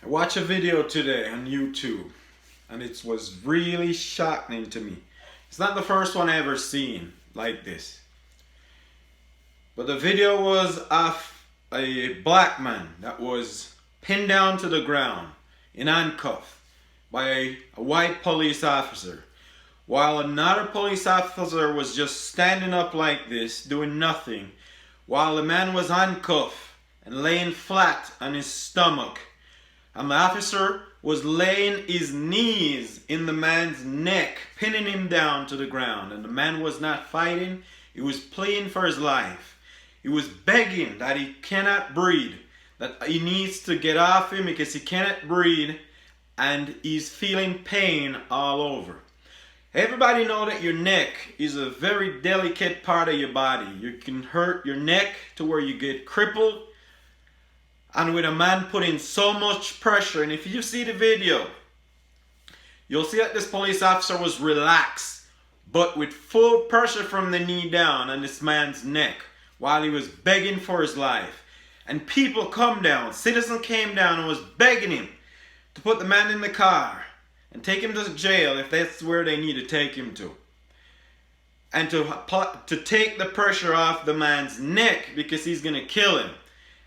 I watched a video today on YouTube and it was really shocking to me. It's not the first one I ever seen like this. But the video was of a black man that was pinned down to the ground in handcuffs by a white police officer, while another police officer was just standing up like this doing nothing, while the man was handcuffed and laying flat on his stomach, and the officer was laying his knees in the man's neck, pinning him down to the ground. And the man was not fighting, he was pleading for his life. He was begging that he cannot breathe, that he needs to get off him because he cannot breathe and he's feeling pain all over. Everybody know that your neck is a very delicate part of your body. You can hurt your neck to where you get crippled. And with a man putting so much pressure, and if you see the video, you'll see that this police officer was relaxed, but with full pressure from the knee down on this man's neck while he was begging for his life. And people come down, citizens came down and was begging him to put the man in the car and take him to jail if that's where they need to take him to. And to take the pressure off the man's neck because he's going to kill him.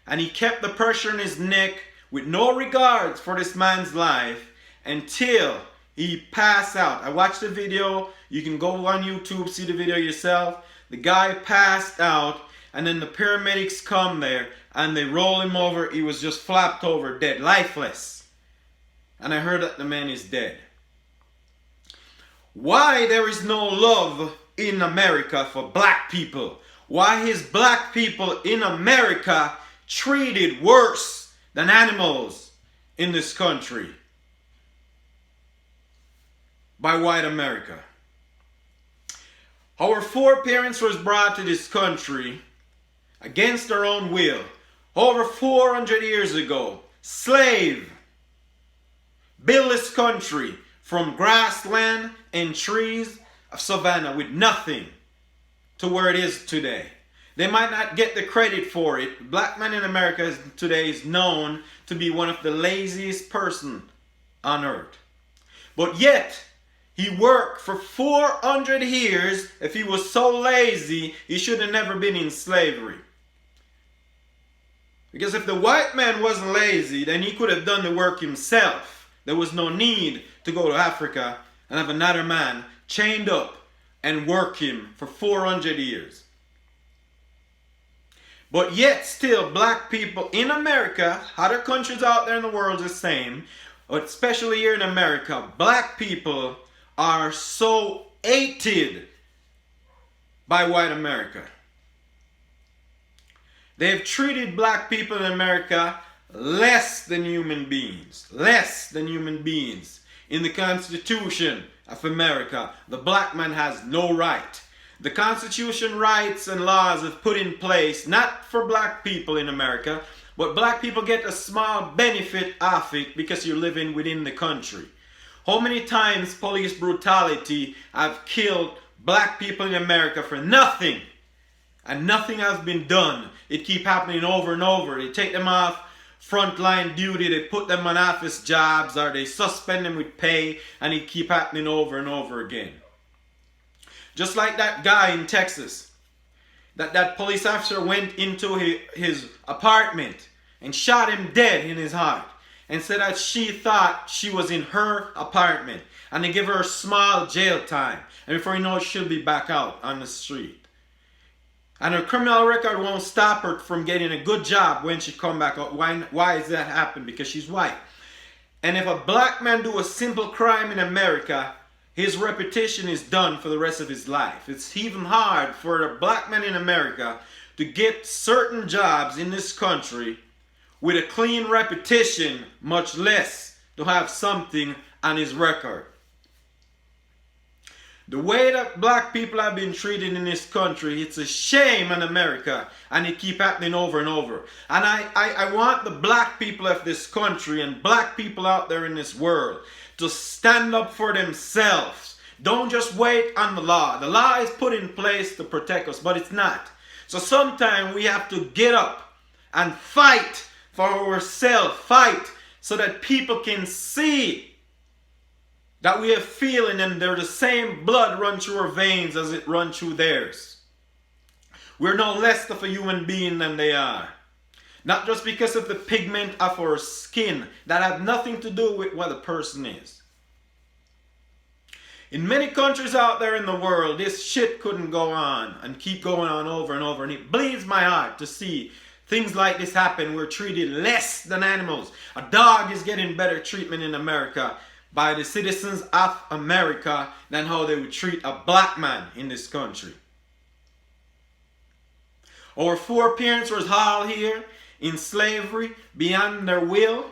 And he kept the pressure in his neck with no regards for this man's life until he passed out. I watched the video. You can go on YouTube, see the video yourself. The guy passed out and then the paramedics come there and they roll him over. He was just flopped over, dead, lifeless. And I heard that the man is dead. Why there is no love in America for black people? Why is black people in America treated worse than animals in this country by white America? Our foreparents was brought to this country against their own will over 400 years ago. Slave built this country from grassland and trees of savannah with nothing to where it is today. They might not get the credit for it. Black man in America today is known to be one of the laziest person on earth. But yet, he worked for 400 years. If he was so lazy, he should have never been in slavery. Because if the white man wasn't lazy, then he could have done the work himself. There was no need to go to Africa and have another man chained up and work him for 400 years. But yet still black people in America, other countries out there in the world the same, but especially here in America, black people are so hated by white America. They've treated black people in America less than human beings. Less than human beings. In the Constitution of America, the black man has no right. The Constitution rights and laws have put in place, not for black people in America, but black people get a small benefit of it because you're living within the country. How many times police brutality have killed black people in America for nothing? And nothing has been done. It keeps happening over and over. They take them off frontline duty, they put them on office jobs, or they suspend them with pay, and it keeps happening over and over again. Just like that guy in Texas, that police officer went into his apartment and shot him dead in his heart and said that she thought she was in her apartment and they give her a small jail time, and before you know it, she'll be back out on the street. And her criminal record won't stop her from getting a good job when she come back out. Why does that happen? Because she's white. And if a black man do a simple crime in America, his reputation is done for the rest of his life. It's even hard for a black man in America to get certain jobs in this country with a clean reputation, much less to have something on his record. The way that black people have been treated in this country, it's a shame in America, and it keeps happening over and over. And I want the black people of this country and black people out there in this world to stand up for themselves. Don't just wait on the law. The law is put in place to protect us, but it's not. So sometimes we have to get up and fight for ourselves, fight so that people can see that we are feeling and they're the same blood run through our veins as it runs through theirs. We're no less of a human being than they are. Not just because of the pigment of our skin. That have nothing to do with what a person is. In many countries out there in the world, this shit couldn't go on and keep going on over and over. And it bleeds my heart to see things like this happen. We're treated less than animals. A dog is getting better treatment in America by the citizens of America than how they would treat a black man in this country. Our foreparents were all here in slavery beyond their will.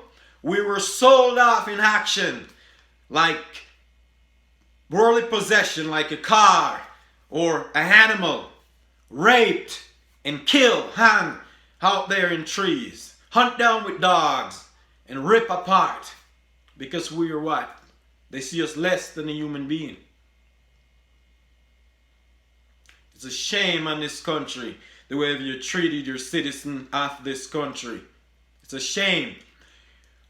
We were sold off in action like worldly possession, like a car or an animal, raped and killed, hung out there in trees, hunt down with dogs and rip apart. Because we are what? They see us less than a human being. It's a shame on this country, the way you treated your citizen of this country. It's a shame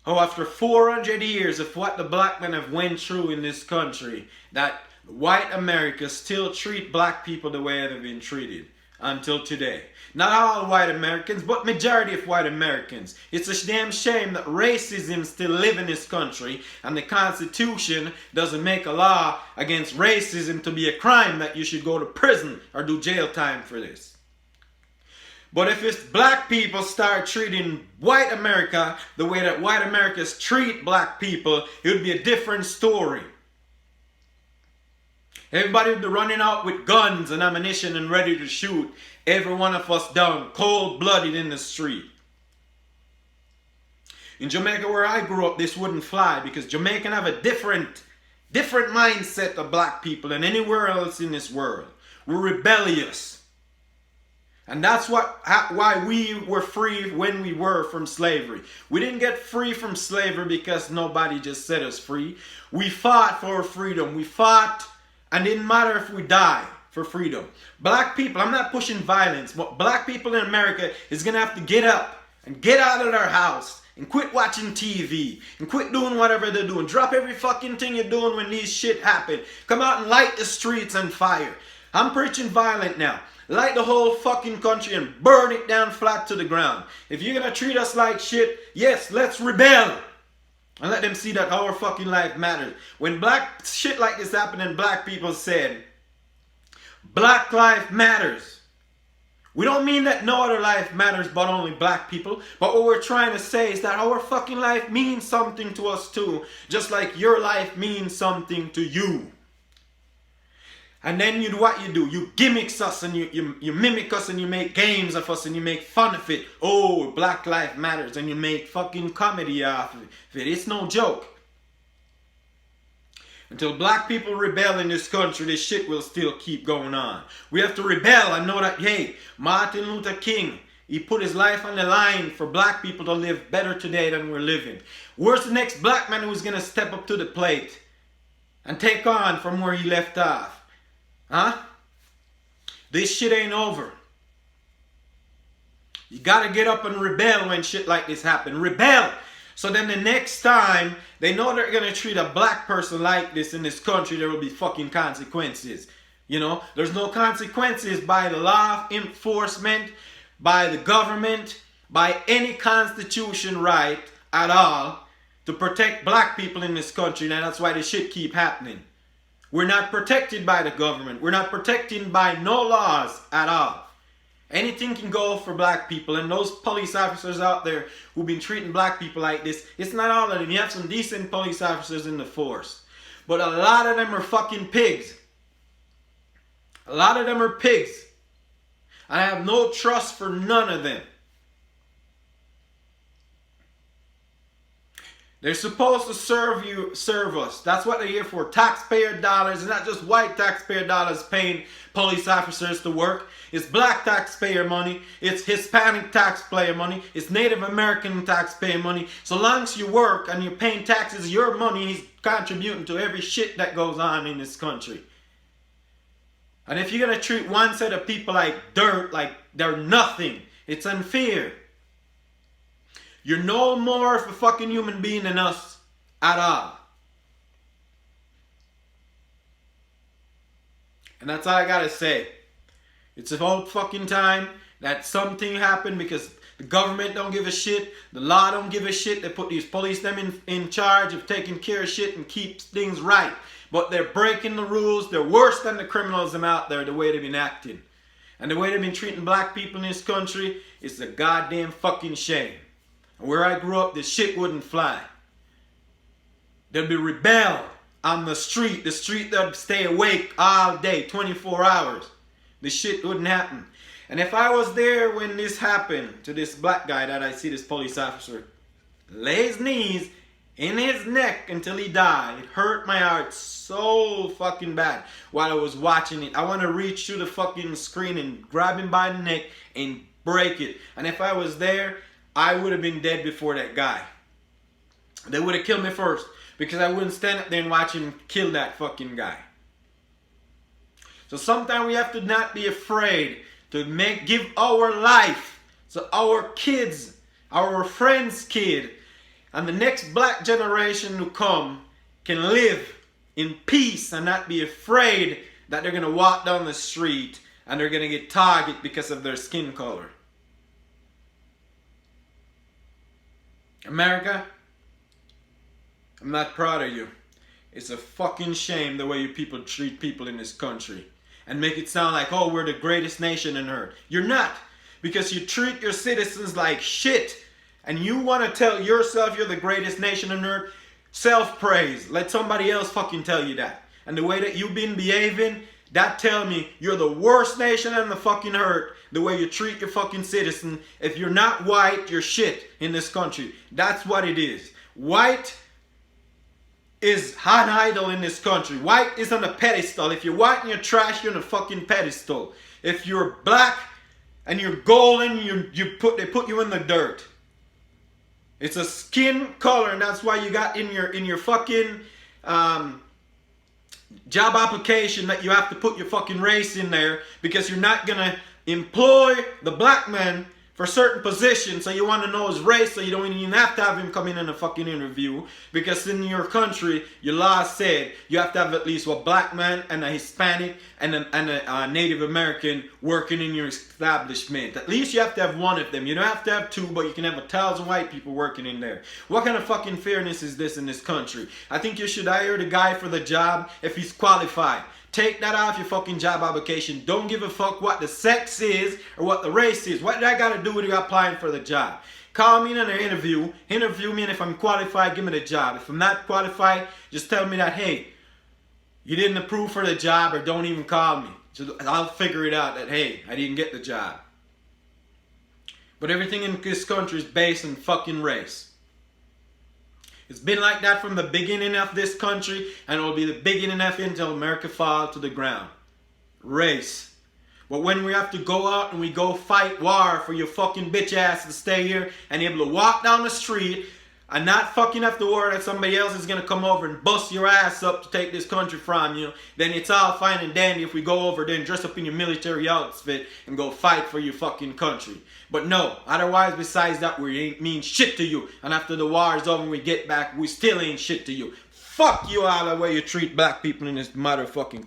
how after 400 years of what the black men have went through in this country, that white America still treat black people the way they've been treated until today. Not all white Americans, but majority of white Americans. It's a damn shame that racism still lives in this country and the Constitution doesn't make a law against racism to be a crime that you should go to prison or do jail time for this. But if it's black people start treating white America the way that white Americans treat black people, it would be a different story. Everybody would be running out with guns and ammunition and ready to shoot every one of us down, cold-blooded in the street. In Jamaica, where I grew up, this wouldn't fly because Jamaicans have a different mindset of black people than anywhere else in this world. We're rebellious. And that's why we were free when we were from slavery. We didn't get free from slavery because nobody just set us free. We fought for freedom. We fought, and it didn't matter if we died for freedom. Black people, I'm not pushing violence, but black people in America is going to have to get up and get out of their house and quit watching TV and quit doing whatever they're doing. Drop every fucking thing you're doing when these shit happen. Come out and light the streets on fire. I'm preaching violent now. Light the whole fucking country and burn it down flat to the ground. If you're going to treat us like shit, yes, let's rebel. And let them see that our fucking life matters. When black shit like this happened and black people said, Black life matters. We don't mean that no other life matters but only black people. But what we're trying to say is that our fucking life means something to us too. Just like your life means something to you. And then you do what you do. You gimmicks us and you mimic us and you make games of us and you make fun of it. Oh, black life matters. And you make fucking comedy out of it. It's no joke. Until black people rebel in this country, this shit will still keep going on. We have to rebel and know that, hey, Martin Luther King, he put his life on the line for black people to live better today than we're living. Where's the next black man who's going to step up to the plate and take on from where he left off? Huh? This shit ain't over. You gotta get up and rebel when shit like this happen. Rebel! So then the next time they know they're gonna treat a black person like this in this country, there will be fucking consequences. You know, there's no consequences by the law enforcement, by the government, by any constitution right at all to protect black people in this country. And that's why this shit keep happening. We're not protected by the government. We're not protected by no laws at all. Anything can go for black people. And those police officers out there who've been treating black people like this, it's not all of them. You have some decent police officers in the force. But a lot of them are fucking pigs. A lot of them are pigs. I have no trust for none of them. They're supposed to serve us. That's what they're here for. Taxpayer dollars. It's not just white taxpayer dollars paying police officers to work. It's black taxpayer money. It's Hispanic taxpayer money. It's Native American taxpayer money. So long as you work and you're paying taxes, your money is contributing to every shit that goes on in this country. And if you're going to treat one set of people like dirt, like they're nothing, it's unfair. You're no more of a fucking human being than us at all. And that's all I gotta say. It's about fucking time that something happened, because the government don't give a shit. The law don't give a shit. They put these police them in charge of taking care of shit and keep things right. But they're breaking the rules. They're worse than the criminals them out there, the way they've been acting. And the way they've been treating black people in this country is a goddamn fucking shame. And where I grew up, this shit wouldn't fly. There'd be rebel on the street. The street that'd stay awake all day, 24 hours. This shit wouldn't happen. And if I was there when this happened to this black guy that I see, this police officer lay his knees in his neck until he died, it hurt my heart so fucking bad while I was watching it. I want to reach through the fucking screen and grab him by the neck and break it. And if I was there, I would have been dead before that guy. They would have killed me first, because I wouldn't stand up there and watch him kill that fucking guy. So sometimes we have to not be afraid to give our life so our kids, our friends' kid, and the next black generation to come can live in peace and not be afraid that they're going to walk down the street and they're going to get targeted because of their skin color. America, I'm not proud of you. It's a fucking shame the way you people treat people in this country. And make it sound like, oh, we're the greatest nation on earth. You're not. Because you treat your citizens like shit. And you want to tell yourself you're the greatest nation on earth. Self-praise. Let somebody else fucking tell you that. And the way that you've been behaving, that tell me you're the worst nation on the fucking earth. The way you treat your fucking citizen. If you're not white, you're shit in this country. That's what it is. White is an idol in this country. White is on a pedestal. If you're white and you're trash, you're on a fucking pedestal. If you're black and you're golden, they put you in the dirt. It's a skin color, and that's why you got in your fucking job application that you have to put your fucking race in there, because you're not gonna employ the black man for certain positions, so you want to know his race, so you don't even have to have him come in a fucking interview, because in your country, your law said you have to have at least a black man and a Hispanic and a Native American working in your establishment. At least you have to have one of them. You don't have to have two, but you can have 1,000 white people working in there. What kind of fucking fairness is this in this country? I think you should hire the guy for the job if he's qualified. Take that off your fucking job application. Don't give a fuck what the sex is or what the race is. What do I got to do with you applying for the job? Call me in an interview. Interview me, and if I'm qualified, give me the job. If I'm not qualified, just tell me that, hey, you didn't approve for the job, or don't even call me. So I'll figure it out that, hey, I didn't get the job. But everything in this country is based on fucking race. It's been like that from the beginning of this country, and it will be the beginning of it until America falls to the ground. Race. But when we have to go out and we go fight war for your fucking bitch ass to stay here and able to walk down the street and not fucking have to worry that somebody else is going to come over and bust your ass up to take this country from you, then it's all fine and dandy if we go over there and dress up in your military outfit and go fight for your fucking country. But no, otherwise besides that, we ain't mean shit to you. And after the war is over and we get back, we still ain't shit to you. Fuck you all the way you treat black people in this motherfucking